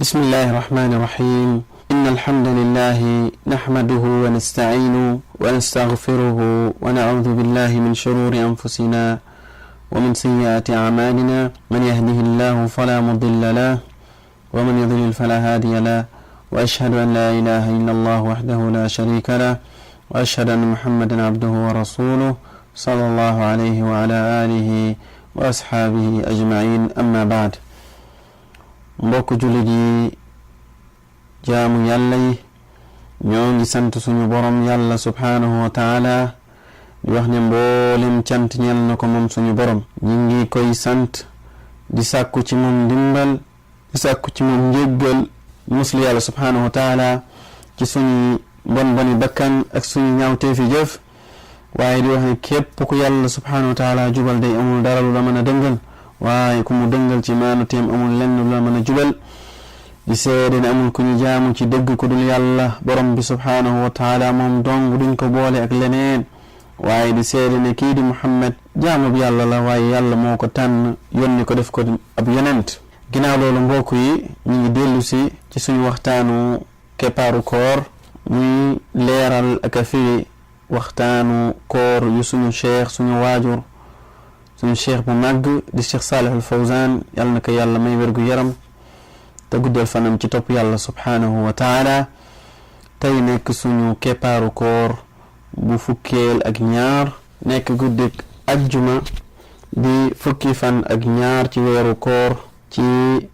بسم الله الرحمن الرحيم إن الحمد لله نحمده ونستعينه ونستغفره ونعوذ بالله من شرور أنفسنا ومن سيئات أعمالنا من يهده الله فلا مضل له ومن يضلل فلا هادي له وأشهد أن لا إله إلا الله وحده لا شريك له وأشهد أن محمدا عبده ورسوله صلى الله عليه وعلى آله وأصحابه أجمعين أما بعد mbokk jullit yi jaamu yàlla yi ñoo ngi sant suñu borom yàlla subhanahu wa taala di wax ne mboolem cant ñeel na ko moom suñu borom ñi ngi koy sant di sàkku ci moom ndimbal di sàkku ci moom njéggal musli yàlla subhanahu wa taala ci suñu boni bakkan ak suñu ñaawteefi jëf waaye di wax ne képp ku yàlla subhanahu wa taala jubal day amul dara lu la mën a dëngal waaye ku mu dëngal ci maanu teem amul lenn lu la mën a jubal di seede ne amul ku ñu jaamu ci dëgg ku dul yàlla borom bi subhanahu wa taala moom dong duñ ko boole ak leneen waaye di seede ne kii di Muhammad jaamu bi yàlla la waaye yàlla moo ko tànn yónni ko def ko ab yonent ginnaaw loolu mbokk yi ñu ngi dellu si ci suñu waxtaanu keppaaru koor muy leeral ak a firi waxtaanu koor yu suñu cheikh suñu waajur suñu cheikh bu màgg di cheikh Salih al Fawzan yàlla na ko yàlla may wérgu yaram te guddal fanam ci topp yàlla subhanahu wa taala tey nekk suñu keppaaru koor bu fukkeel ak ñaar nekk guddik ajjuma di fukki fan ak ñaar ci weeru koor ci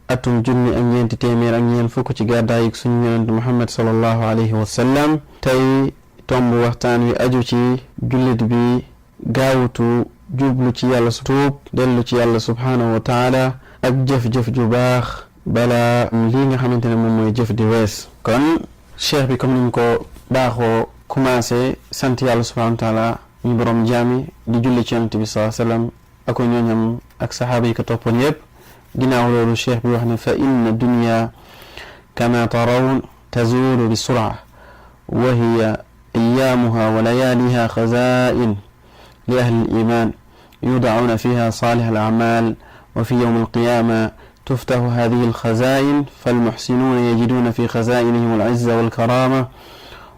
atum junni ak ñeenti téeméer ak ñeent fukk ci gàddaay ak suñu yonent Muhammad sallallahu alayhi wa sallam tey tomb waxtaan wi aju ci jullit bi gaawutu jublu ci yàlla tuub dellu ci yàlla subhanahu wa taala ak jëf-jëf ju baax bala lii nga xamante ne moom mooy jëf di wees kon cheikh bi comme niñ ko baaxoo commencé sant yàlla subhanahu wa taala ñu borom jaami di julli ci yonent bi sallallahu alayhi wa sallam ak ñooñam ak saxaaba yi ko toppoon yépp ginnaaw loolu cheikh bi wax ne fa inna dunya kama tarawun tazulu bi sura wa hiya أيامها ولياليها خزائن لأهل الإيمان يودعون فيها صالح الأعمال وفي يوم القيامة تفتح هذه الخزائن فالمحسنون يجدون في خزائنهم العزة والكرامة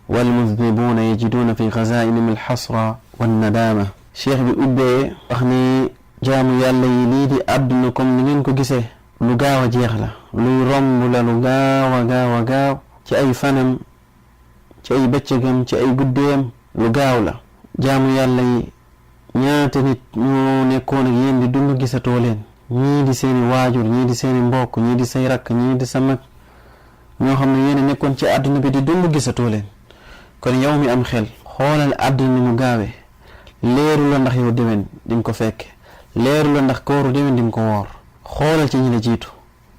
والمذنبون يجدون في خزائنهم الحسرة والندامة شيخ بأبي أخني جامو يالي ليدي أبدنكم نجنكو جسه لغاوة جيخلة لرم لغاوة ci ay fanam ci ay bëccëgam ci ay guddeem lu gaaw la jaamu yàlla yi ñaata nit ñoo nekkoon ak yéen di dund gisatoo leen ñii di seeni waajur ñii di seeni mbokk ñii di say rakk ñii di sa mag ñoo xam ne yéen nekkoon ci àdduna bi di dund gisatoo leen kon yow mi am xel xoolal àdduna ni mu gaawee leeru la ndax yow déwén di nga ko fekke leeru la ndax kooru déwén di nga ko woor xoolal ci ñi la jiitu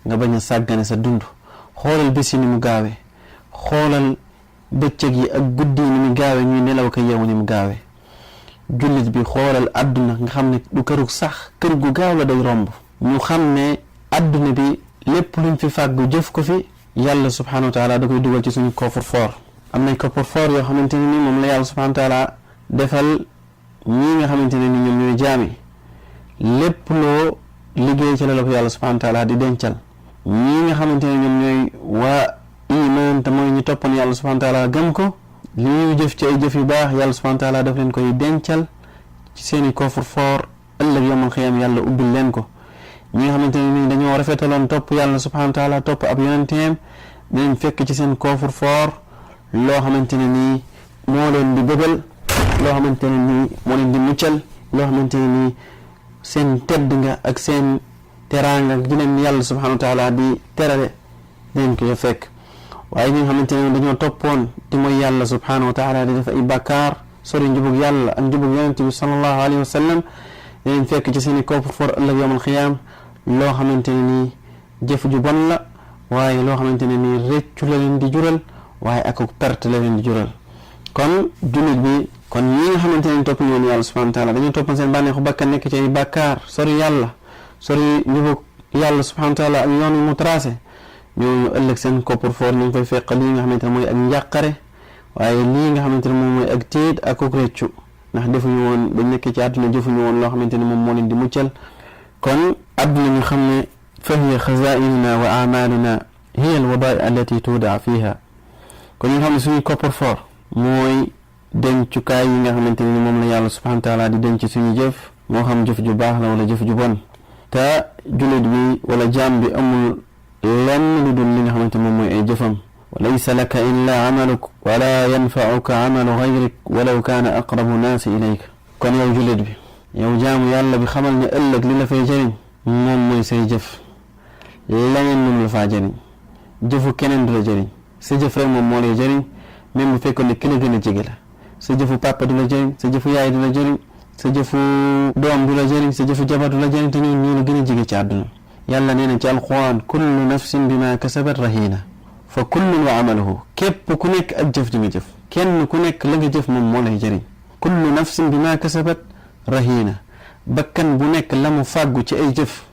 nga bañ a sàggane sa dund xoolal bés yi ni mu gaawee xoolal bëccëg yi ak guddi ni mu gaawee ñuy nelaw ko yeewu ni mu gaawee jullit bi xoolal àdduna nga xam ne du kërug sax kër gu gaaw la day romb ñu xam ne àdduna bi lépp luñ fi fàggu jëf ko fi yàlla subhanahu wa taala da koy dugal ci suñu coffre-fort am nañ coffre-fort yoo xamante ne ni moom la yàlla subhanahu wa taala defal ñii nga xamante ne ni ñoom ñooy jaami lépp loo liggéey ci la la ko yàlla subhanahu wa taala di dencal ñii nga xamante ne ñoom ñooy waa iman te mooy ñu toppoon yàlla subhanahu wa taala gëm ko li ñuy jëf ci ay jëf yu baax yàlla subhanahu wa taala daf leen koy dencal ci seeni coffre-fort ëllëg yawmal xiyaam yàlla ubbil leen ko ñi nga xamante ne nii dañoo rafetaloon topp yàlla subhanahu wa taala topp ab yonenteem dinañ fekk ci seen coffre-fort loo xamante ne nii moo leen di bëggal loo xamante ne nii moo leen di muccal loo xamante ne nii seen tedd nga ak seen teraanga gi leen yàlla subhanahu wa taala di terale dinañ ko fekk waaye ñi nga xamante ne dañoo toppoon di mooy yàlla subhanahu wa taala di def ay bakkaar sori njubug yàlla ak njubug yonent bi sallallahu alayhi wa sallam dinañ fekk ci seeni coffre-fort ëllëg yawmal xiyaam loo xamante ne nii jëf ju bon la waaye loo xamante ne nii réccu la leen di jural waaye ak perte la leen di jural kon jullit bi kon ñi nga xamante ne topp ñoon yàlla subhanahu wa taala dañoo toppoon seen bànneexu bakkan nekk ci ay bakkaar sori yàlla sori njubug yàlla subhanahu wa taala ak yoon mu tracé ñooñu ëllëg seen coffre-fort ñu ngi fay fekk lii nga xamante ne mooy ak njàqare waaye lii nga xamante ne moom mooy ak tiit ak réccu ndax defuñu woon ba nekk ci àdduna jëfuñu woon loo xamante ne moom moo leen di muccal kon àdduna ñu xam ne fahiya xazaa'inuna wa a'maaluna hiya alwadaai allati tuudaa fiha kon ñu xam ne suñu coffre-fort mooy dencukaay yi nga xamante ne ni moom la yàlla subhanahu wa taala di denc suñu jëf moo xam jëf ju baax la wala jëf ju bon te jullit bi wala jaam bi amul lenn lu dul li nga xamante moom mooy ay jëfam wa laysa laka illa amaluk wala yanfauka amalu gayrik walaw kaana aqrabu naasi ilayka kon yow jullit bi yow jaamu yàlla bi xamal ne ëllëg li la fay jëriñ moom mooy say jëf leneen moom la faa jëriñ jëfu keneen du la jëriñ sa jëf rek moom moo lay jëriñ même bu fekkoon ne ki la gën a jege la sa jëfu papa du la jëriñ sa jëfu yaay du la jëriñ sa jëfu doom du la jëriñ sa jëfu jabar du la jëriñ te ñoo la gën a jege ci àdduna yàlla nee na ci alquran kullu nafsin bima kasabat rahina fa kullun wa amaluhu képp ku nekk ak jëf ji nga jëf kenn ku nekk la nga jëf moom moo lay jëriñ kullu nafsin bima kasabat rahina bakkan bu nekk la mu fàggu ci ay jëf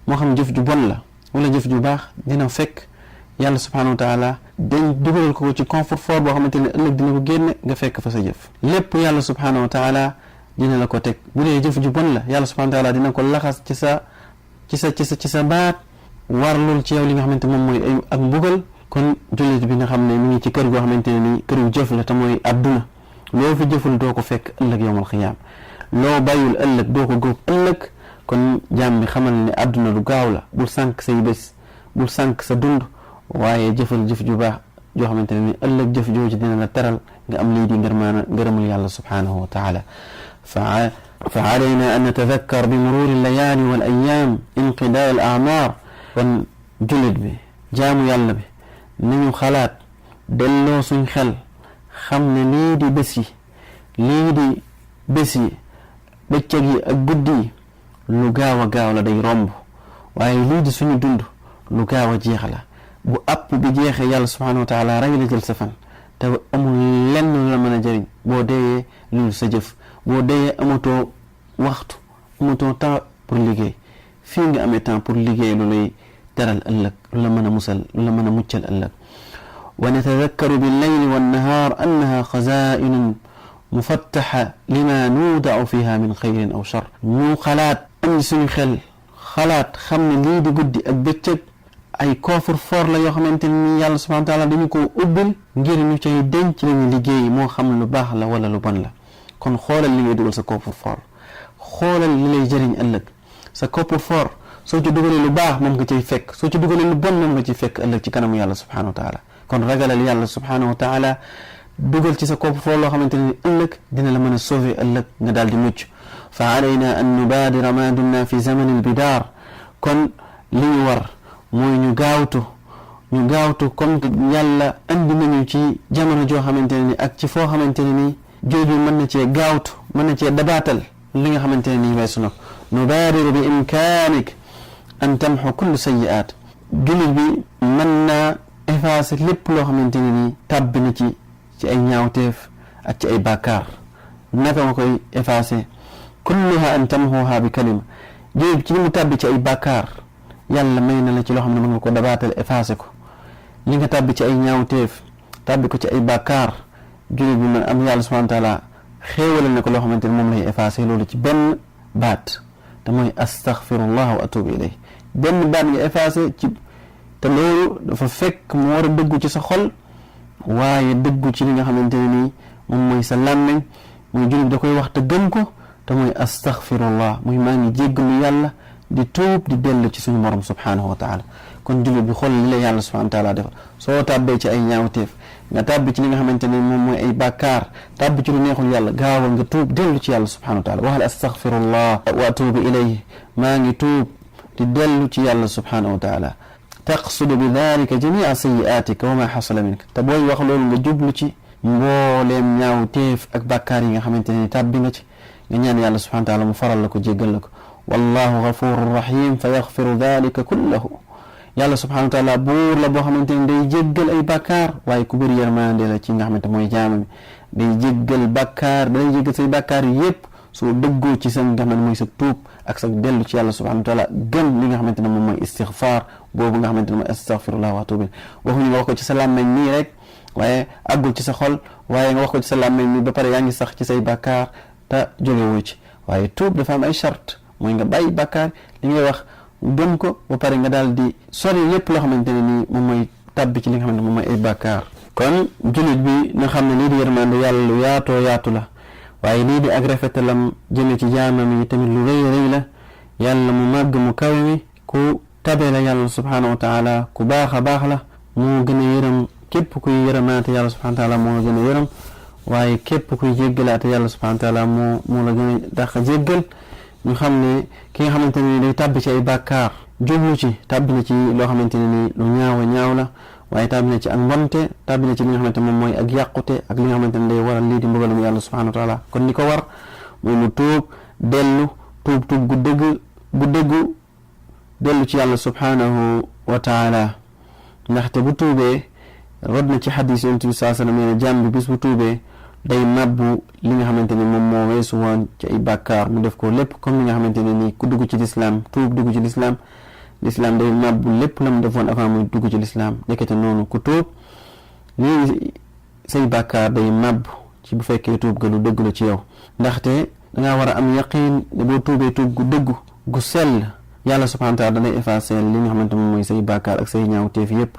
moo xam jëf ju bon la wala jëf ju baax dina fekk yàlla subhanahu wa taala dañ dugalal ko ci coffre-fort boo xamante ne ëllëg dina ko génne nga fekk fa sa jëf lépp yàlla subhanahu wa taala dina la ko teg bu dee jëf ju bon la yàlla subhanahu wa taala dina ko laxas ci sa baat warlul ci yow li nga xamante moom mooy ay ak mbugal kon jullit bi nga xam ne mi ngi ci kër goo xamante ne ni këru jëf la te mooy adduna loo fi jëful doo ko fekk ëllëg yawmal xiyaam loo bàyyul ëllëg doo ko góob ëllëg kon jaam bi xamal ne adduna lu gaaw la bul sànq say bés bul sànq sa dund waaye jëfal jëf ju baax joo xamante ne ni ëllëg jëf jooju dina la teral nga am lii di ngërëmul yàlla subhanahu wa taala fa alayna an natadakkar bi mururi layali wal ayam inqidaa al a'mar kon jullit bi jaamu yàlla bi nañu xalaat delloo suñ xel xam ne lii di bés yi bëccëg yi ak guddi yi lu gaaw a gaaw la day romb waaye lii di suñu dund lu gaaw a jeex la bu app bi jeexee yàlla subhanahu wa taala rey la jël sa fan te amul lenn lu la mën a jëriñ boo deeyee loolu sa jëf boo deeyee amatoo waxtu amatoo temps pour liggéey fii nga amee temps pour liggéey lu lay teral ëllëg lu la mën a musal lu la mën a muccal ëllëg wa natadakkaru billayli wannahaar annaha xazaa'inun mufattaxa lima nuudau fiha min xayrin aw char ñu xalaat am suñu xel xalaat xam ne lii di guddi ak bëccëg ay coffre-fort la yoo xamante ni yàlla subhanahu wa taala dañu ko ubbil ngir ñu cay denc lañu liggéey moo xam lu baax la wala lu bon la kon xoolal li ngay dugal sa coffre-fort xoolal li lay jëriñ ëllëg sa coffre-fort soo ci dugalee lu baax moom nga ciy fekk soo ci dugalee lu bon moom nga ciy fekk ëllëg ci kanamu yàlla subhanahu wa taala kon ragalal yàlla subhanahu wa taala dugal ci sa coffre-fort loo xamante ne ëllëg dina la mën a sauver ëllëg nga daal di mucc fa alayna an nubaadira ma dumna fi zamani albidaar kon li ñu war mooy ñu gaawtu comme yàlla andi nañu ci jamono joo xamante ne ni ak ci foo xamante ne ni jooju mën na cee gaawtu mën na cee dabaatal li nga xamante ne nii weesu na ko nubaadiru bi imkaanik an tamxu kullu sayyi'aat jullit bi mën naa effacer lépp loo xamante ne nii tàbbi na ci ay ñaawteef ak ci ay bàkkaar naka nga koy effacer kulluha an tamxuha bi kalima jullit ci li mu tàbbi ci ay bàkkaar yàlla may na la ci loo xam ne mën nga ko dabaatal effacé ko li nga tàbbi ci ay ñaawteef tàbbi ko ci ay bàkkaar jullit bi man am yàlla subhanahu wa taala xéewale na ko loo xamante ne moom lay effacé loolu ci benn baat te mooy astaghfirullah wa atubu ilayh benn baat nga effacé ci te loolu dafa fekk mu war a dëggu ci sa xol waaye dëggu ci li nga xamante ne nii moom mooy sa làmmeñ muy jullit da koy wax te gëm ko te mooy astaghfirullah muy maa ngi jéggalu yàlla di tuub di dellu ci suñu borom subhanahu wa taala kon jullit bi xool li la yàlla subhanahu wa taala defal soo tàbbee ci ay ñaawteef nga tàbbi ci li nga xamante ne moom mooy ay bàkkaar tàbbi ci lu neexul yàlla gaawal nga tuub dellu ci yàlla subhanahu wa taala waxal astaghfirullah wa atubu ilayhi maa ngi tuub di dellu ci yàlla subhanahu wa taala taqsudu bi dalika jamia sayiatika wa ma xasala minka te booy wax loolu nga jublu ci mbooleem ñaawteef ak bàkkaar yi nga xamante ne tàbbi nga ci nga ñaan yàlla subhanahu wa taala mu faral la ko jéggal la ko wallahu ghafurur rahim fa yaghfiru dhalika kullahu yàlla subhanahu wa taala buur la boo xamante ne day jéggal ay bàkkaar waaye ku bëri yërmande la ci nga xamante mooy jaamam day jéggal bàkkaar day jéggal say bàkkaar yépp soo dëggoo ci sa nga xamante mooy sa tuub ak sa dellu ci yàlla subhanahu wa taala gën li nga xamante ne moom mooy istighfar boobu nga xamante ne mooy astaghfirullah wa atubu waxuñu nga wax ko ci sa làmmeñ nii rek waaye àggul ci sa xol waaye nga wax ko ci sa làmmeñ nii ba pare yaa ngi sax ci say bàkkaar te jógewoo ci waaye tuub dafa am ay charte mooy nga bàyyi bàkkaar li ngay wax gëm ko ba pare nga daal di sori lépp loo xamante ne nii moom mooy tàbbi ci li nga xamante moom mooy ay bàkkaar. kon jullit bi na xam ne lii di yërmande yàlla lu yaatoo yaatu la, waaye lii di ak rafetalam jëme ci jaamam yi tamit lu rëy rëy la. yàlla mu màgg mu kawe mi ku tabe la yàlla subhanahu wa taala, ku baax a baax la, moo gën a yërëm képp kuy yërëmaate yàlla subhanahu wa taala moo gën a yërëm, waaye képp kuy jéggalaate yàlla subhanahu wa taala moo la gën a dàq jéggal. ñu xam ne ki nga xamante ne day tàbbi ci ay bàkkaar jublu ci tàbbi na ci loo xamante ne ni lu ñaaw a ñaaw la, waaye tàbbi na ci ak mbonte, tàbbi na ci li nga xamante moom mooy ak yàqute ak li nga xamante ne day waral lii di mbugalum yàlla subhanahu wa taala. kon ni ko war mooy mu tuub dellu tuub gu dëggu dellu ci yàlla subhanahu wa taala. ndaxte bu tuubee rod na ci xadis yonent bi sallallahu alayhi wasallam ne jàmm bi bis bu tuubee day mabbu li nga xamante ni moom moo weesu woon ci ay bàkkaar, mu def ko lépp comme li nga xamante ne nii ku dugg ci lislaam tuub dugg ci lislaam day mabbu lépp la mu defoon avant muy dugg ci lislaam. nekkete noonu ku tuub lii say bàkkaar day mabbu ci bu fekkee tuub ga lu dëgg la ci yow. ndaxte dangaa war a am yaqiin ne boo tuubee tuub gu dëggu gu sell yàlla subhanahu wa taala danay effacer li nga xamante moom mooy say bàkkaar ak say ñaawteef yépp,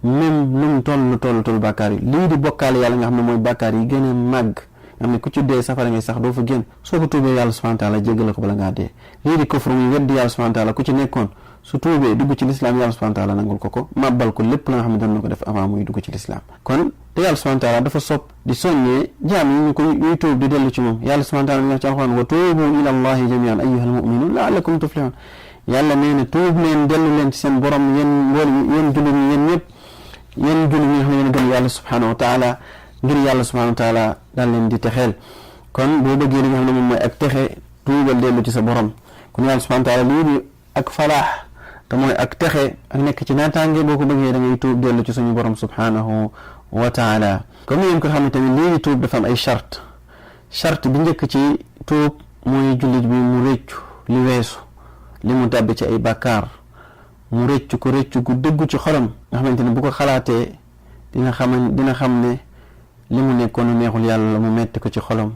même lu mu toll bàkkaar yi. lii di bokkaale yàlla nga xam ne mooy bàkkaar yi gën a màgg nga xam ne ku ci dee safara ngay sax doo fa génn, soo ko tuubee yàlla subhanahu wa taala jéggal ko bala ngaa dee. lii di kufru muy weddi yàlla subhanahu wa taala ku ci nekkoon su tuubee dugg ci lislaam yàlla subhanahu wa taala nangul ko màbbal ko lépp la nga xam ne doon na ko def avant muy dugg ci lislaam. kon te yàlla subhanahu wa taala dafa sopp di soññee jaam yi ñuy tuub di dellu ci moom. yàlla subhanahu wa taala wax ci alxuraan wa tuubu ila allahi jamian ayyuhal mu'minun la'allakum tuflihun. yàlla nee na tuub leen dellu leen ci seen borom yéen jullit ñi yéen ñëpp yéen jullit ñi nga xam ne yéen gëm yàlla subhanahu wa taala ngir yàlla subhanahu wa taala daal leen di texeel. kon boo bëggee li nga xam ne moom mooy ak texe tuubal dellu ci sa borom. kon yàlla subhanahu wa taala lii di ak falaax te mooy ak texe ak nekk ci naataange boo ko bëggee da ngay tuub dellu ci suñu borom subhanahu wa taala. comme ni ngeen ko xam ne tamit lii di tuub dafa am ay charte bi njëkk ci tuub mooy jullit bi mu rëccu li weesu li mu tàbbi ci ay bàkkaar, mu rëccu gu dëggu ci xolam nga xamante ne bu ko xalaatee dina xam ne li mu nekkoon neexul yàlla mu metti ko ci xolam,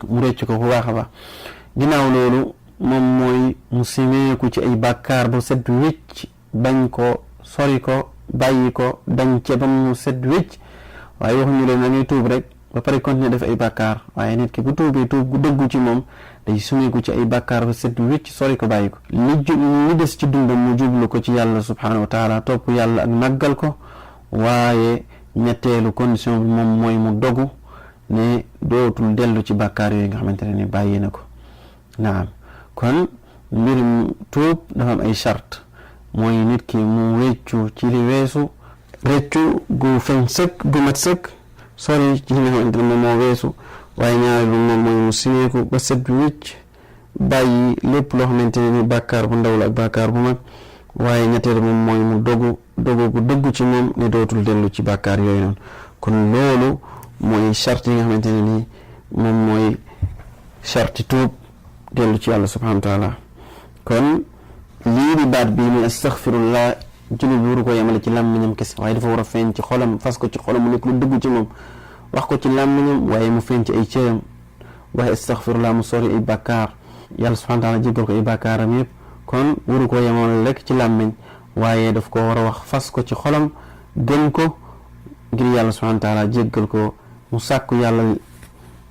mu rëccu ko bu baax a baax. ginnaaw loolu moom mooy mu simeeku ci ay bàkkaar ba set wécc, bañ ko sori ko bàyyi ko dañ ca ba mu set wécc. waaye waxuñu leen na ngay tuub rek ba pare continuer def ay bàkkaar, waaye nit ki bu tuubee tuub gu dëggu ci moom day sumeeku ci ay bàkkaar ba set wécc sori ko bàyyi ko. li des ci dundam mu jublu ko ci yàlla subhanahu wa taala, topp yàlla ak màggal ko. waaye ñetteelu condition bi moom mooy mu dogu ne dootul dellu ci bàkkaar yooyu nga xamante ne ni bàyyi na ko. naam kon mbirum tuub dafa am ay charte, mooy nit ki mu réccu ci li weesu, réccu gu feeñ sëkk gu mat sëkk sori ci li nga xamante ne moom moo weesu. waaye ñaareelu moom mooy mu simeeku ba set wécc bàyyi lépp loo xamante ne ni bàkkaar bu ndaw la ak bàkkaar bu mag. waaye ñetteelu moom mooy mu dogu gu dëggu ci moom ne dootul dellu ci bàkkaar yooyu noonu. kon loolu mooy charte yi nga xamante ne ni moom mooy charte tuub dellu ci yàlla subhanahu wa taala. kon lii di baat bii muy astaghfirullah jullit bi waru ko yemale ci làmmiñam kese, waaye dafa war a feeñ ci xolam, fas ko ci xolam mu nekk lu dëggu ci moom, wax ko ci làmmiñam waaye mu feeñ ci ay cëram. waaye astaghfirullah mu sori ay bàkkaar, yàlla subhanahu wa taala jéggal ko ay bàkkaaram yëpp. kon waru ko yemale rek ci làmmiñ, waaye daf ko war a wax fas ko ci xolam, gëm ko ngir yàlla subhanahu wa taala jéggal ko, mu sàkku yàlla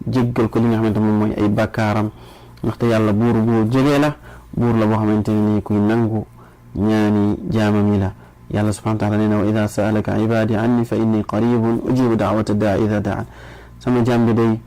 jéggal ko li nga xamante moom mooy ay bàkkaaram. ndaxte yàlla buur bu jege la, buur la boo xamante ne nii kuy nangu ñaani jaamam yi la. yàlla subhanahu wa taala nee na wa ida saalaka ibadi anni fa inni qaribun ujibu daawata daa ida daan. sama jaam bi day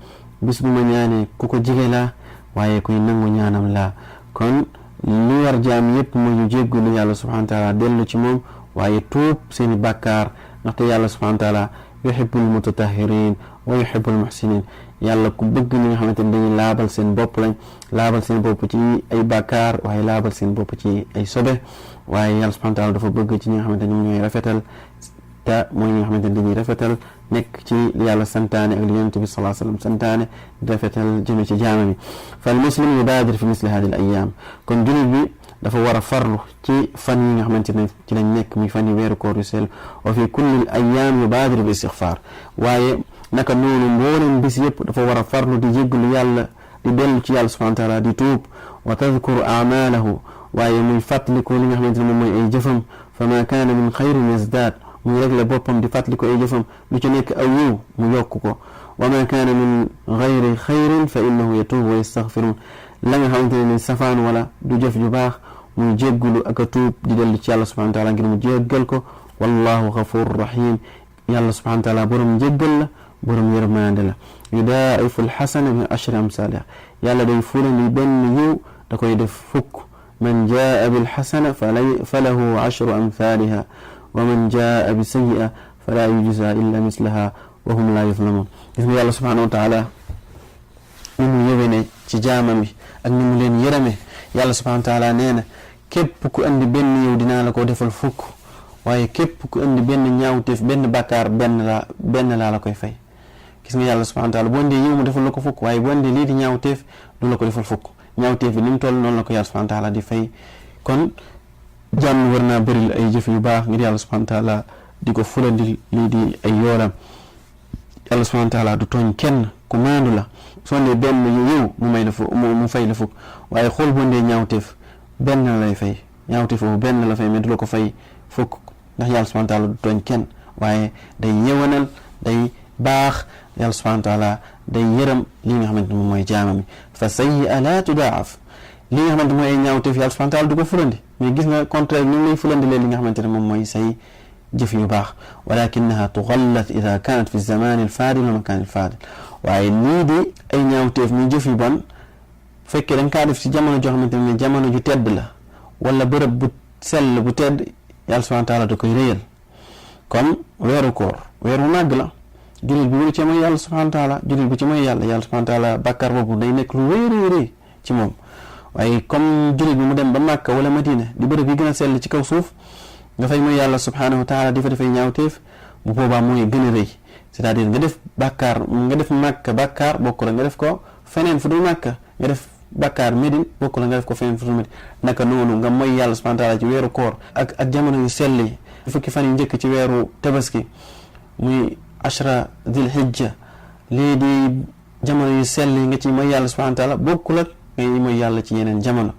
bis bu ma ñaanee ku ko jege la, waaye kuy nangu ñaanam la. kon lu war jaam yépp mu ñu jéggalu yàlla subhanahu wa taala dellu ci moom, waaye tuub seeni bàkkaar. ndaxte yàlla subhanahu wa taala yuhibbul mutatahhirin wa yuhibbul muhsinin. yàlla ku bëgg ñi nga xamante ne dañuy laabal seen bopp lañ, laabal seen bopp ci ay bàkkaar waaye laabal seen bopp ci ay sobe. waaye yàlla subhanahu wa taala dafa bëgg ci ñi nga xamante ne ñoom ñooy rafetal, te mooy ñi nga xamante ne dañuy rafetal nekk ci li yàlla santaane ak li yonent bi sallallahu alayhi wasallam santaane rafetal jëme ci jaama mi. fal muslim yubaadir fi misli hadihi al ayyam. kon jullit bi dafa war a farlu ci fan yi nga xamante ne ci lañ nekk muy fan yi weeru koor yu sell. wa fi kulli al ayyam yubaadir bi istighfar. waaye naka noonu mbooleem bis yëpp dafa war a farlu di jéggalu yàlla, di dellu ci yàlla subhanahu wa taala, di tuub. wa tadhkuru a'malahu waaye muy fàttaliku li nga xamante ne moom mooy ay jëfam fa ma kaana min xayrin yazdaad muy réglé boppam di fàttaliku ay jëfam lu ci nekk aw yiw mu yokk ko wa ma kaana min gayri xayrin fa innahu yatuubu wa yastaghfiruun la nga xamante ne ni safaan wala du jëf ju baax muy jéggulu ak a tuub di dellu ci yàlla subhanahu wa taala ngir mu jéggal ko wallahu ghafurur rahim yàlla subhanahu wa taala borom njéggal la borom yërmande la yudaa'ifu alxasana bi ashri amsaaliha yàlla day fulandi benn yiw da koy def fukk man jaa bilxasana falahu ashru amthaliha wa man jaa bi sayyi'a fala yujza illa mislaha wa hum la yuzlamun gis nga yàlla subhanahu wa taala ni mu yëwene ci jaamam yi ak ni mu leen yërëme yàlla subhanahu wa taala nee na képp ku andi benn yiw dinaa la ko defal fukk waaye képp ku andi benn ñaawteef benn bàkkaar benn laa la koy fay gis nga yàlla subhanahu wa taala boo andee yiw mu defal la ko fukk waaye boo andee lii di ñaawteef du la ko defal fukk ñaawteef bi ni mu toll noonu la ko yàlla subhanahu wa taala di fay kon jàmm war naa bëril ay jëf yu baax ngir yàlla subhanahu wa taala di ko fulandi lii di ay yoolam yàlla subhanahu wa taala du tooñ kenn ku maandu la soo andee benn yiw mu fay la fukk waaye xool boo andee ñaawteef benn la lay fay ñaawteef boobu benn la fay mais du la ko fay fukk ndax yàlla subhanahu wa taala du tooñ kenn waaye day yewanal day baax yàlla subhanahu wa taala day yërëm li nga xamante ne moom mooy jaamam fa sayyi'a la tudaaf li nga xamante mooy ay ñaawteef yàlla subhanahu wa taala du ko fulandi mais gis nga contraire ni lay fulandi leen li nga xamante ne moom mooy say jëf yu baax walakinaha tughallat ida kanat fi zamani alfaadil wa makan alfaadil waaye lii di ay ñaawteef ñu jëf yu bon fekkee da nga kaa def ci jamono joo xamante ne jamono ju tedd la wala bërëb bu sell bu tedd yàlla subhanahu wa taala da koy réyal kon weeru koor weeru màgg la jullit bi wuru ci mooy yàlla subhanahu wa taala jullit bi ci mooy yàlla subhanahu wa taala bàkkaar boobu day nekk lu rëy ci moom waaye comme jullit bi mu dem ba Màkka wala Madina di bërëb yi gën a sell ci kaw suuf nga fay mooy yàlla subhanahu wa taala di fa defay ñaawteef bu boobaa mooy gën a rëy c'est-à-dire nga def bàkkaar nga def Màkka bàkkaar bokk la nga def ko feneen fu dul Màkka nga def bàkkaar Médine bokk la nga def ko feneen fu dul Médine naka noonu nga mooy yàlla subhanahu wa taala ci weeru koor ak jamono yu sell yi fukki fan yu njëkk ci weeru tabaski muy ashra dil hijja lii di jamono yu sell yi nga ci mooy yàlla subhanahu wa taala bokkul ak ngay mooy yàlla ci yeneen jamono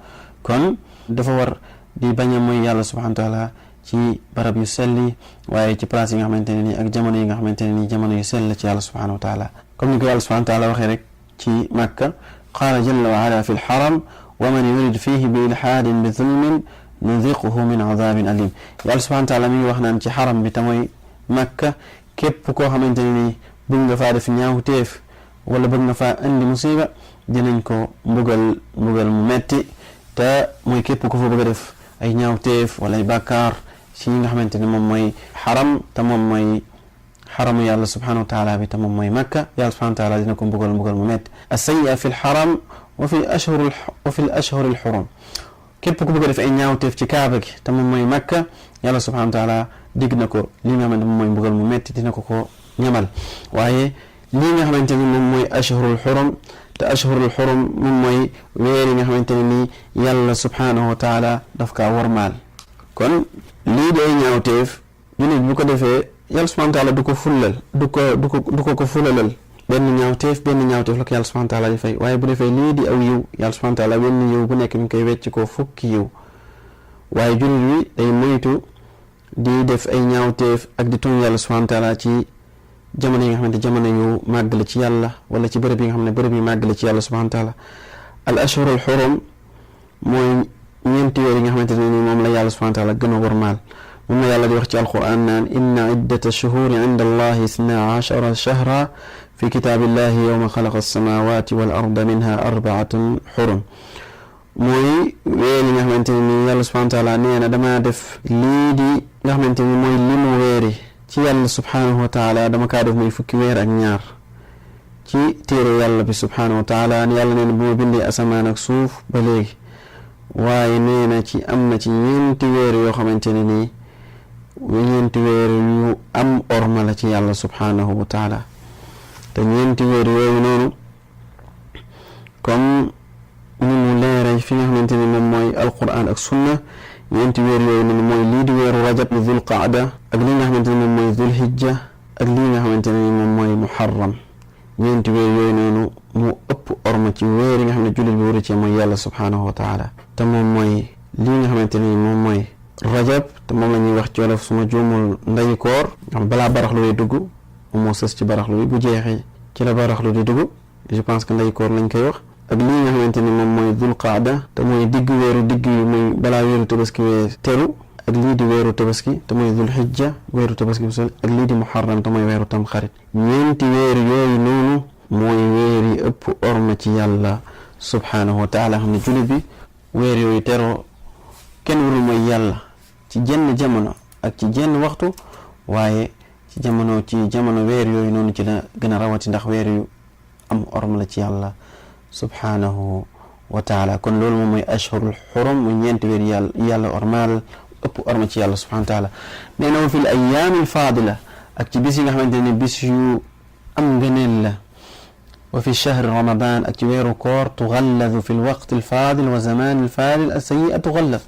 kon dafa war di bañ a mooy yàlla subhanahu wa taala ci barab yu sell yi waaye ci place yi nga xamante ne nii ak jamono yi nga xamante ne nii jamono yu sell ci yàlla subhanahu wa taala comme ni ko yàlla subhanahu wa taala waxee rek ci Makka qaala jalla wa ala fi lxaram wa man yurid fihi bi ilhaadin bi zulmin nudiquhu min adabin alim yàlla subhanahu wa taala mi ngi wax naan ci xaram bi te mooy Makka képp koo xamante ne nii bëgg nga faa def ñaawteef wala bëgg nga faa indi musiba dinañ ko mbugal mu metti te mooy képp ku fa bëgg a def ay ñaawteef wala ay bàkkaar ci nga xamante ne moom mooy xaram te moom mooy xaramu yàlla subhanahu wa taala bi te moom mooy Makka yàlla subhanahu wa taala dina ko mbugal mu metti as-sayyi'a fi l-xaram wa fi l-ashhur al-xurum képp ku bëgg a def ay ñaawteef ci kaaba gi te moom mooy Makka yàlla subhanahu wa taala digg na ko li nga xamante moom mooy mbugal mu metti dina ko ñamal waaye lii nga xamante ni moom mooy ashhurul xurum te ashhurul xurum moom mooy weer yi nga xamante ne nii yàlla subhanahu wa taala daf kaa wormaal kon lii day ñaawteef jullit bu ko defee yàlla subhanahu wa taala du ko fullal du ko fulalal benn ñaawteef la ko yàlla subhanahu wa taala di fay waaye bu defee lii di aw yiw yàlla subhanahu wa taala benn yiw bu nekk mi ngi koy wecc ko fukki yiw waaye jullit wi day moytu di def ay ñaawteef ak di tooñ yàlla subhanahu wa taala ci jamono yi nga xamante jamono yu màgg la ci yàlla wala ci bërëb yi nga xam ne bërëb yu màgg la ci yàlla subhanahu wa taala al ashhurul xurum mooy ñeenti weer yi nga xamante ne ni moom la yàlla subhanahu wa taala gën a wormaal moom la yàlla di wax ci alquran naan inna iddata shuhuri inda allahi isna ashara shahra fi kitaabillahi yawma xalaqa alsamawati wal arda minha arbaatun xurum mooy weer yi nga xamante ne ni yàlla subhanahu wa taala nee na damaa def lii di nga xamante ni mooy limu weeri ci yàlla subhanahu wa taala dama kaa def muy fukki weer ak ñaar ci téere yàlla bi subhanahu wa taala ni yàlla nee na bu ma bindee asamaan ak suuf ba léegi waaye nee na ci am na ci ñeenti weer yoo xamante ne nii ñeenti weer yu am orma la ci yàlla subhanahu wa taala te ñeenti weer yooyu noonu comme ni mu leere fi nga xamante ni moom mooy alquran ak sunna ñeenti weer yooyu noonu mooy lii di weeru rajab ni dhul qaada ak li nga xamante ne moom mooy dhul hijja ak lii nga xamante ne moom mooy muharram ñeenti weer yooyu noonu mu ëpp orma ci weer yi nga xam ne jullit bi waru ci mooy yàlla subhanahu wa taala te moom mooy lii nga xamante ni moom mooy rajab te moom la ñuy wax ci wolof suma juumul ndeyu koor xam balaa baraxlu lay dugg moom moo sës ci baraxlu bi bu jeexee ci la baraxlu di dugg je pense que ndeyu koor lañ koy wax ak lii nga xamante ni moom mooy dul qaada te mooy diggu weeru digg yi muy balaa weeru tabaski wee teru ak lii di weeru tabaski te mooy dul xijja weeru tabaski bu sol ak lii di muharram te mooy weeru tam xarit ñeenti weer yooyu noonu mooy weer yi ëpp orma ci yàlla subhanahu wa taala xam ne jullit bi weer yooyu teroo kenn warul mooy yàlla ci jenn jamono ak ci jenn waxtu waaye ci jamono weer yooyu noonu ci la gën a rawati ndax weer yu am orma la ci yàlla subhanahu wa taala kon loolu moom mooy ashhurul xurum muy ñeenti weer yàlla ormaal ëpp orma ci yàlla subhanahu wa taala nee na wa fil ayyaamil faadila ak ci bis yi nga xamante ne bis yu am ngëneel la wa fi shahri ramadan ak ci weeru koor tughalladu fi lwaqti alfaadil wa zaman alfaadil as-sayyi'a tughallad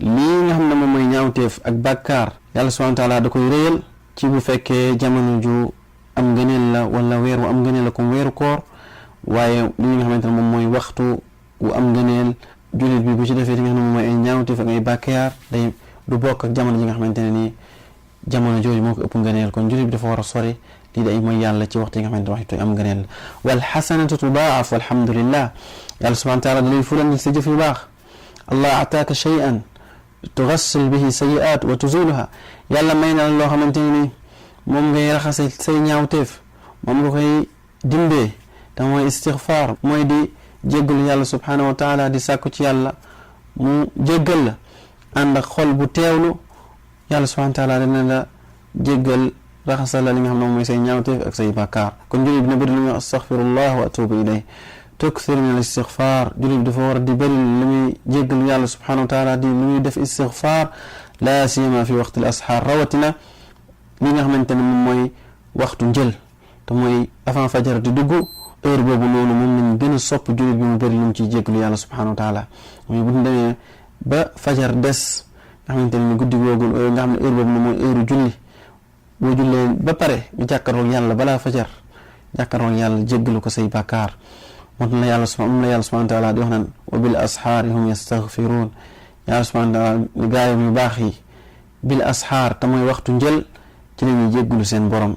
lii nga xam ne moom mooy ñaawteef ak bàkkaar yàlla subhanahu wa taala da koy réyal ci bu fekkee jamono ju am ngëneel la wala weer wu am ngëneel la comme weeru koor waaye li nga xamante ne moom mooy waxtu wu am ngëneel jullit bi bu ci defee li nga xam ne moom mooy ay ñaawteef ak ay bàkkaar day du bokk ak jamono ji nga xamante ne nii jamono jooju moo ko ëpp ngëneel kon jullit bi dafa war a sori lii day mooy yàlla ci waxtu yi nga xamante ne waxtu am ngëneel wal xasanatu tudaaf walhamdulillah yàlla subhanahu wa taala da lay fulal sa jëf yu baax allah ataaka shay'an tughassil bihi sayyi'at wa tuzuluha yàlla may na loo xamante ne nii moom ngay raxase say ñaawteef moom nga koy dimbee te mooy istighfar mooy di jéggalu yàlla subhanahu wa taala di sàkku ci yàlla mu jéggal la ànd ak xol bu teewlu yàlla subhanahu wa taala dina la jéggal raxasal la li nga xam ne moom mooy say ñaawteef ak say bàkkaar kon jullit bi na bëri lu muy astaghfirullah wa atubu ilayh tukthir min al istighfar jullit bi dafa war di bëri lu muy jéggalu yàlla subhanahu wa taala di lu muy def istighfar la siyama fi waqti al asxaar rawatina li nga xamante ne moom mooy waxtu njël te mooy avant fajar di dugg heure boobu noonu moom lañ gën a sopp jullit bi mu bëri lu mu ciy jéggalu yàlla subhanahu wa taala mooy bu ñu demee ba fajar des nga xamante ne guddi googu nga xam ne heure boobu moom mooy heure julli boo jullee ba pare nga jàkkaarloog yàlla balaa fajar jàkkaarloog yàlla jéggalu ko say bàkkaar moom la yàlla subhanahu wa taala di wax naan wa bil asxaari hum yastaghfiruun yàlla subhanahu wa taala gaayam yu baax yi bil asxaar te mooy waxtu njël ci la ñuy jéggalu seen borom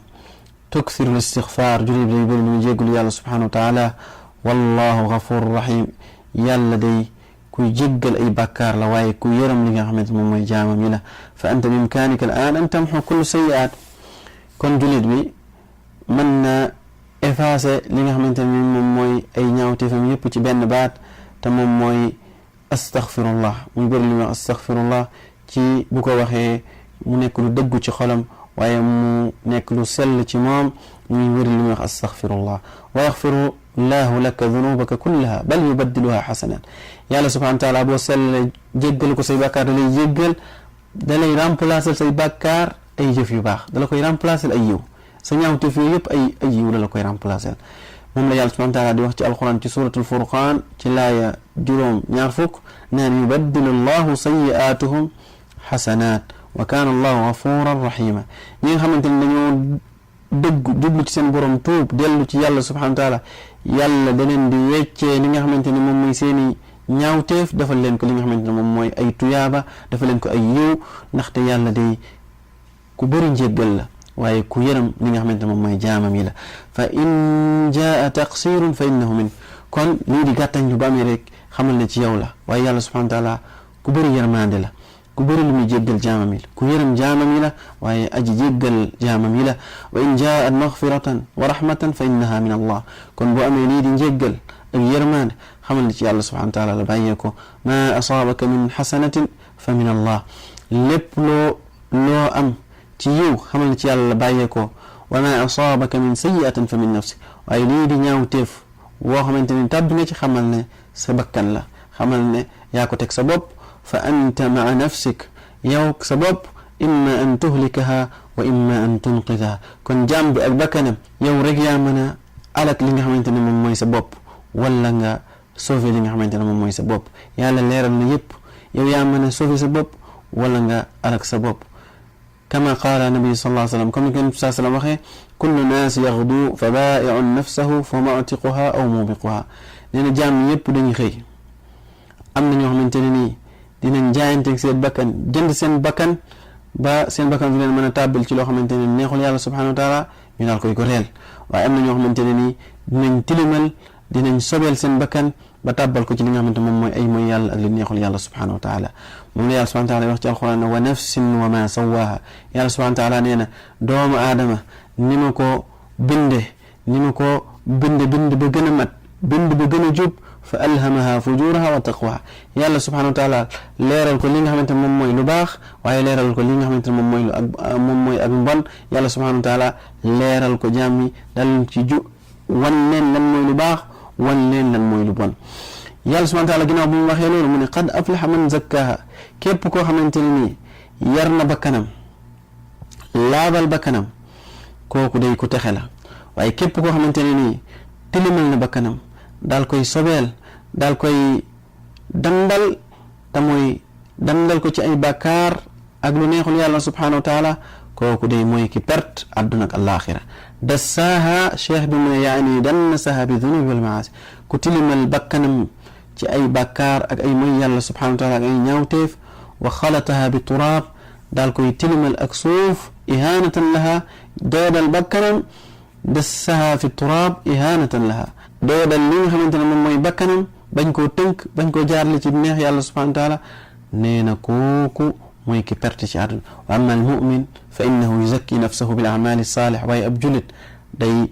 tukthiru istighfar jullit day bëri lu muy jéggalu yàlla subhanahu wa taala wallahu ghafurur rahim yàlla day kuy jéggal ay bàkkaar la waaye ku yërëm li nga xamante moom mooy jaamam yi la fa anta bi imkaanika al aan an tamxu kullu sayyi'aat kon jullit bi mën na effacer li nga xamante ne moom mooy ay ñaawteefam yëpp ci benn baat te moom mooy astaghfirullah muy bëri li muy wax astaghfirullah ci bu ko waxee mu nekk lu dëggu ci xolam waaye mu nekk lu sell ci moom muy bëri li muy wax astaghfirullah wa yaxfiru llahu laka dunubaka kullaha bal yubaddiluha xasanat yàlla subhanahu wa taala boo sell jéggal ko say bàkkaar da lay jéggal da lay remplacer say bàkkaar ay jëf yu baax da la koy remplacer ay yiw sa ñaawteef yooyu yëpp ay yiw la koy remplacer moom la yàlla subhanahu wa taala di wax ci alquran ci suratul furqan ci laaya juróom ñaar fukk naan yubaddilu llahu sayyi'aatuhum xasanat wa kaana allahu gafuran rahima ñi nga xamante ne dañoo dëgg jublu ci seen borom tuub dellu ci yàlla subhanahu wa taala yàlla da leen di weccee li nga xamante ne moom mooy seeni ñaawteef defal leen ko li nga xamante ne moom mooy ay tuyaaba defal leen ko ay yiw ndaxte yàlla day ku bëri njéggal la waaye ku yërëm li nga xamante ne moom mooy jaamam yi la fa in jaa taqsirun fa innahu min kon lii di gàttañ lu ba amee rek xamal ne ci yow la waaye yàlla subhanahu wa taala ku bëri yërmande la ku bëri lu muy jéggal jaamam yi la ku yërëm jaamam yi la waaye aji jéggal jaamam yi la wa in jaat maghfiratan wa rahmatan fa innaha min allah kon bu amee lii di njéggal ak yërmande xamal ne ci yàlla subhanahu wa taala la bàyyee ko ma asaabaka min xasanatin fa min allah lépp loo am ci yiw xamal ne ci yàlla la bàyyee ko wa ma asaabaka min sayyi'atin fa min nafsi waaye lii di ñaawteef woo xamante ni tàbbi nga ci xamal ne sa bakkan la xamal ne yaa ko teg sa bopp fa anta maa nafsik yow sa bopp imma an tuhlikaha wa imma an tunqidaha kon jaam bi ak bakkanam yow rek yaa mën a alak li nga xamante ne moom mooy sa bopp wala nga sauver li nga xamante ne moom mooy sa bopp yàlla leeral na yëpp yow yaa mën a sauver sa bopp wala nga alak sa bopp kama qaala nabi sallallahu alayhi wa sallam comme ni ko nabi sallallahu alayhi wa sallam waxee kullu naas yaxdu fa baa'i'un nafsahu fa mu'tiquha aw mubiquha nee na jaam yëpp dañuy xëy am na ñoo xamante ne nii dinañ jaayanteeg seen bakkan jënd seen bakkan ba seen bakkan du leen mën a tàbbil ci loo xamante ne neexul yàlla subhanahu wa taala ñu daal koy goreel. waaye am na ñoo xamante ne nii dinañ tilimal dinañ sobeel seen bakkan ba tàbbal ko ci li nga xamante moom mooy ay mooy yàlla ak li neexul yàlla subhanahu wa taala. moom la yàlla subhanahu wa taala wax ci alquran wa nafsin wa ma sawaha yàlla subhanahu wa taala nee na doomu aadama ni ma ko binde bind ba gën a mat bind ba gën a jub fa alhamaha fujuraha wa taqwaha yàlla subhanahu wa taala leeral ko li nga xamante moom mooy lu baax waaye leeral ko li nga xamante moom mooy ak mbon yàlla subhanahu wa taala leeral ko jaam yi dal ci wan leen lan mooy lu baax wan leen lan mooy lu bon. yàlla subhanahu wa taala ginnaaw bu mu waxee loolu mu ne qad aflaha man zakkaha képp koo xamante ne nii yar na bakkanam laabal bakkanam kooku day ko texe la. waaye képp koo xamante ne nii tilimal na bakkanam daal koy sobeel daal koy dandal te mooy dandal ko ci ay bàkkaar ak lu neexul yàlla subhanahu wa taala kooku day mooy ki perte àdduna ak alaaxira. dassaaha cheikh bi mu ne yaani dannasaha bi dunubi wal maasi ku tilimal bakkanam ci ay bàkkaar ak ay mooy yàlla subhanahu wa taala ak ay ñaawteef wa xalataha bi turaab daal koy tilimal ak suuf ihanatan laha doodal bakkanam dassaha fi turaab ihanatan laha doodal li nga xamante ne moom mooy bakkanam bañ koo tënk bañ koo jaarle ci neex yàlla subhanahu wa taala nee na kooku mooy ki perte ci àdduna. wa amma al mumin fa innahu yuzakki nafsahu bil amali salih waaye ab julit day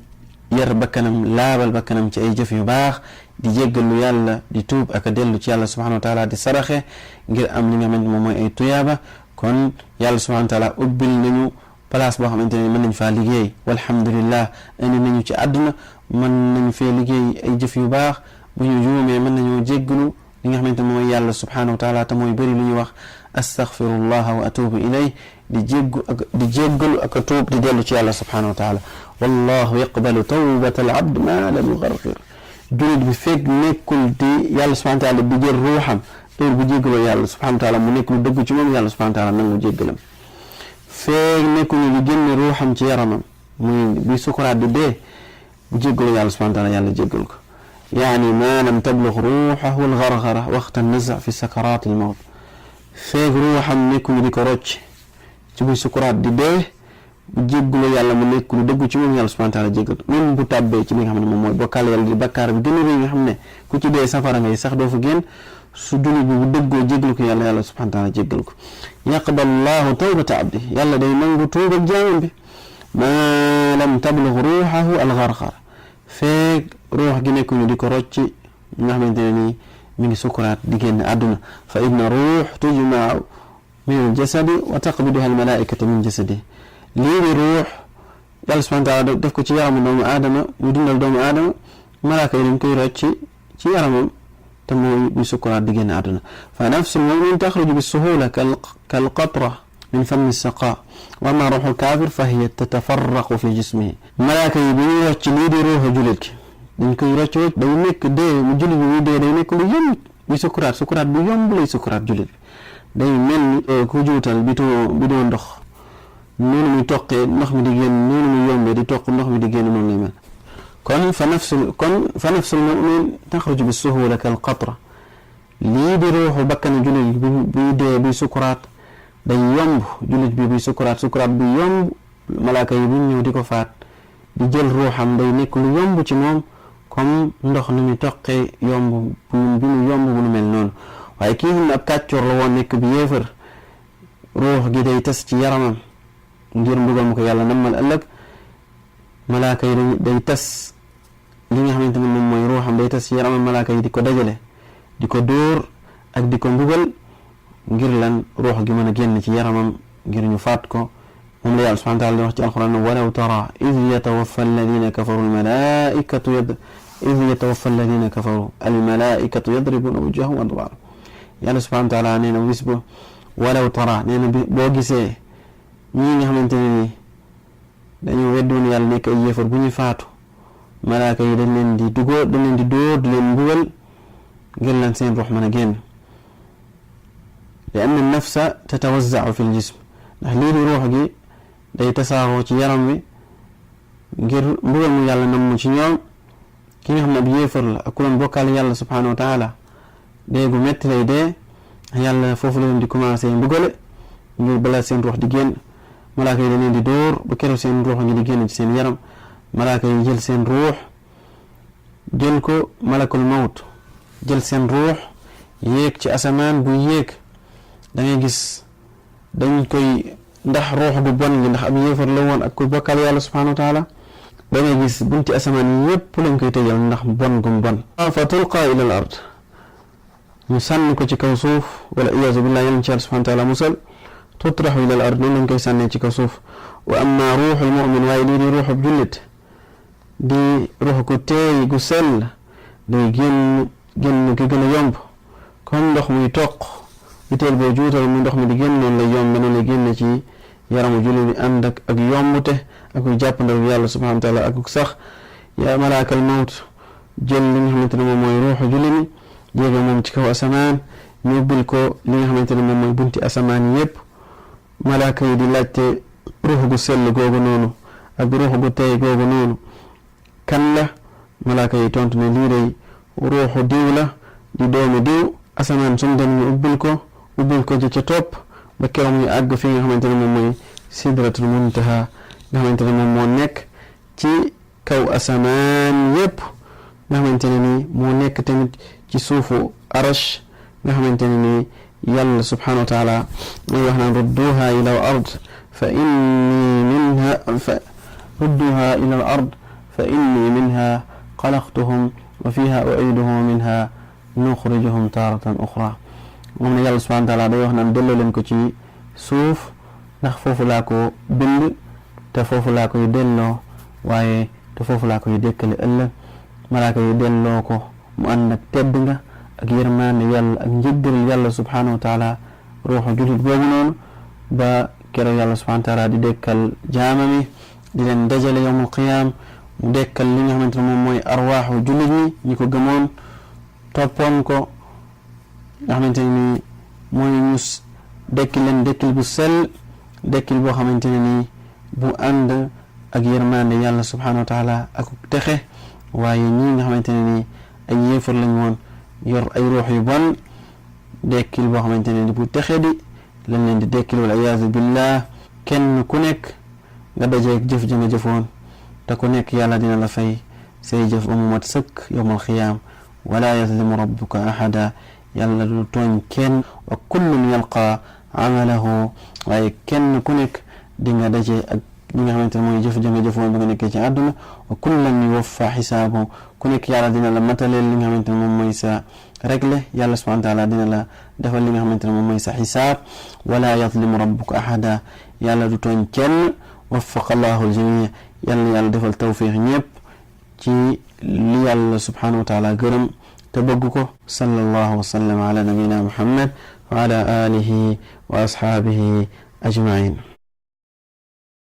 yar bakkanam laabal bakkanam ci ay jëf yu baax di jéggalu yàlla di tuub ak a dellu ci yàlla subhanahu wa taala di saraxe ngir am li nga xamante moom mooy ay tuyaaba. kon yàlla subhanahu wa taala ubbil nañu place boo xamante ne mën nañ faa liggéey walhamdulillah indi nañu ci àdduna mën nañu fee liggéey ay jëf yu baax bu ñu juumee mën nañoo jéggalu li nga xamante mooy yàlla subhanahu wa taala te mooy bëri lu ñuy wax astaghfirullah wa atubu ilay di jéggalu ak a tuub di dellu ci yàlla subhanahu wa taala. wallahu yaqbalu tawbata al abd ma lam yugargir julit bi fekk nekkul di yàlla subhanahu wa taala di jël ruuxam heure bu jéggaloo yàlla subhanahu wa taala mu nekk lu dëgg ci moom yàlla subhanahu wa taala nangu jéggalam feeg nekkuñu di génne ruuxam ci yaramam muy bi sukuraat di dee bu jéggaloo yàlla subhanahu wa taala yàlla jéggal ko. yaani ma lam tablug ruuxahu algargara waxta naza fi sakaraat al mawt feeg ruuxam nekkuñu di ko rocc ci buy sukuraat di dee bu jéggaloo yàlla mu nekk lu dëgg ci moom yàlla subhanahu wa taala jéggal même bu tàbbee ci li nga xam ne moom mooy bokkaale yàlla di bakkaar bi gën a rëy nga xam ne ku ci dee safara ngay sax doo fa génn su jullit bi bu dëggoo jéggal ko yàlla subhanahu wa taala jéggal ko. yaqbalullahu tawbata abdi yàlla day nangu tuub ak jaamam bi ma lam tablug ruuxahu algargara feeg ruux gi nekkuñu di ko rocci nga xamante ne nii mi ngi sukuraat di génn àdduna. fa inna ruux tujmau min aljasadi wa taqbiduha almalaikatu min jasadi lii di ruux yàlla subhanahu wa taala def ko ci yaramu doomu aadama mu dundal doomu aadama malaaka yi dañ koy rocci ci yaramam te mooy bu sukuraat di génn àdduna. fa nafsul mumin taxruju bi suhula kal qatra min fami saqa wa amma ruuxul kaafir fa hiya tatafarraqu fi jismihi malaaka yi bu ñuy rocc lii di ruuxu jullit ki dañ koy rocc day nekk dee mu jullit bi muy dee day nekk lu yomb bi sukuraat bu yomb lay sukuraat jullit bi day mel ni ku juutal bidon ndox noonu muy toqee ndox mi di génn noonu muy yombee di toq ndox mi di génn noonu lay mel. kon fa nafsul mumin taxruju bi suhula kal qatra lii di ruuxu bakkan jullit buy dee buy sukuraat day yomb jullit bi buy sukuraat bu yomb malaaka yi buñ ñëw di ko faat di jël ruuxam day nekk lu yomb ci moom comme ndox nu ñu toqee yomb bi mu yomb bu nu mel noonu. waaye kii xam ne ab kàccoor la woon nekk bi yéefar ruux gi day tas ci yaramam ngir mbugal mu ko yàlla nammal ëllëg malaaka yi day tas li nga xamante ne moom mooy ruuxam day tas ci yaramam malaaka yi di ko dajale di ko dóor ak di ko mbugal ngir lan ruux gi mën a génn ci yaramam ngir ñu faat ko. moom la yàlla subhanahu wa taala di wax ci alquran walaw tara id yatawaffa alladina kafaru almalaikatu yadribuna wujahum wa adbar yàlla subhanahu wa taala nee na bis ba walaw tara nee na boo gisee ñii nga xamante ne ni dañoo weddoon yàlla nekk ay yéefar bu ñuy faatu malaaka yi dañ leen di dóor di leen mbugal ngir lan seen ruux mën a génn. li anna nafsa tatawazzau fi ljism ndax lii di ruux gi day tasaaroo ci yaram wi ngir mbugal mu yàlla namm ci ñoom. ki nga xam ne ab yéefar la ak ku doon bokkaale yàlla subhanahu wa taala dee gu metti lay dee yàlla foofu la leen di commencé mbugale ngir balaa seen ruux di génn malaaka yi dañ leen di dóor ba keroog seen ruux ngi di génn ci seen yaram malaaka yi jël seen ruux jël ko malakul mawt jël seen ruux yéeg ci asamaan bu yéeg da ngay gis dañ koy ndax ruux gu bon gi ndax ab yéefar la woon ak ku bokkal yàlla subhanahu wa taala da ngay gis bunti asamaan yi yépp lañ koy tëjal ndax bon gum bon fa tulqa ila al ard ñu sànni ko ci kaw suuf wala iyaazu billah yàlla ci yàlla subhanahu wa taala musal tutraxu ila al ard noonu lañ koy sànnee ci kaw suuf wa amma ruuxul mu'min waaye lii di ruuxub jullit di ruux gu teey gu sell day génn gi gën a yomb comme ndox muy toq biteel boo juutal mu ndox mi di génn noonu lay yomb noonu lay génn ci yaramu jullit bi ànd ak yombute ak jàppandal yàlla subhanahu wa taala ak sax yaa malaakal mawt jël li nga xamante ne moom mooy ruuxu jullit mi jéega moom ci kaw asamaan ñu ubbil ko li nga xamante ne moom mooy bunti asamaan yépp malaaka yi di laajte ruux gu sell googu noonu ak ruux gu tey googu noonu kan la malaaka yi tontu ne lii day ruuxu diw la di doomi diw asamaan sumu dem ñu ubbil ko ci ca topp ba keroog ñu àgg fi nga xamante ne moom mooy sidratul muntaha nga xamante ne moom moo nekk ci kaw asamaan yépp nga xamante ne nii moo nekk tamit ci suufu arash nga xamante ne nii yàlla subhanahu wa taala mooy wax naan rudduha ila al ard fa inni minha xalaqtuhum wa fiha u'iduhum minha nuxrijuhum taaratan uxra moom ne yàlla subhanahu wa taala day wax naan delloo leen ko ci suuf ndax foofu laa ko bind te foofu laa koy delloo waaye te foofu laa koy dékkale ëllëg malaaka yi delloo ko mu ànd ak tedd nga ak yërmaande yàlla ak njëggal yàlla subhanahu wa taala ruuxu jullit boobu noonu ba keroog yàlla subhanahu wa taala di dekkal jaamami di leen dajale yawmul qiyaam mu dekkal li nga xamante ne moom mooy arwaaxu jullit ñi ko gëmoon toppoon ko nga xamante ne nii mooy ñu dekkil leen dekkil bu sell dekkil boo xamante ne nii bu ànd ak yërmande yàlla subhanahu wa taala ak texe waaye ñi nga xamante ne nii ay yéefar lañ woon yor ay ruux yu bon dekkil boo xamante ne ni bu texe di lañ leen di dekkil wal iyaazu billah kenn ku nekk nga dajeeg jëf ja nga jëfoon te ku nekk yàlla dina la fay say jëf ba mu mat sëkk yawmal xiyaam wala yazlimu rabbuka ahada yàlla du tooñ kenn wa kullun yalqa amalahu waaye kenn ku nekk di nga daje ak li nga xamante ne mooy jëf ja nga jëfoon ba nga nekkee ci àdduna wa kullan yuwaffa xisaabu ku nekk yàlla dina la mataleel li nga xamante ne moom mooy sa réglé yàlla subhanahu wa taala dina la defal li nga xamante ne moom mooy sa xisaab wala yazlimu rabbuka ahada yàlla du tooñ kenn waffaqa allahu aljamii yàlla defal tawfiix ñëpp ci li yàlla subhanahu wa taala gërëm te bëgg ko sallallahu wa sallam ala nabina muhammad wa ala alihi wa ashaabihi ajmain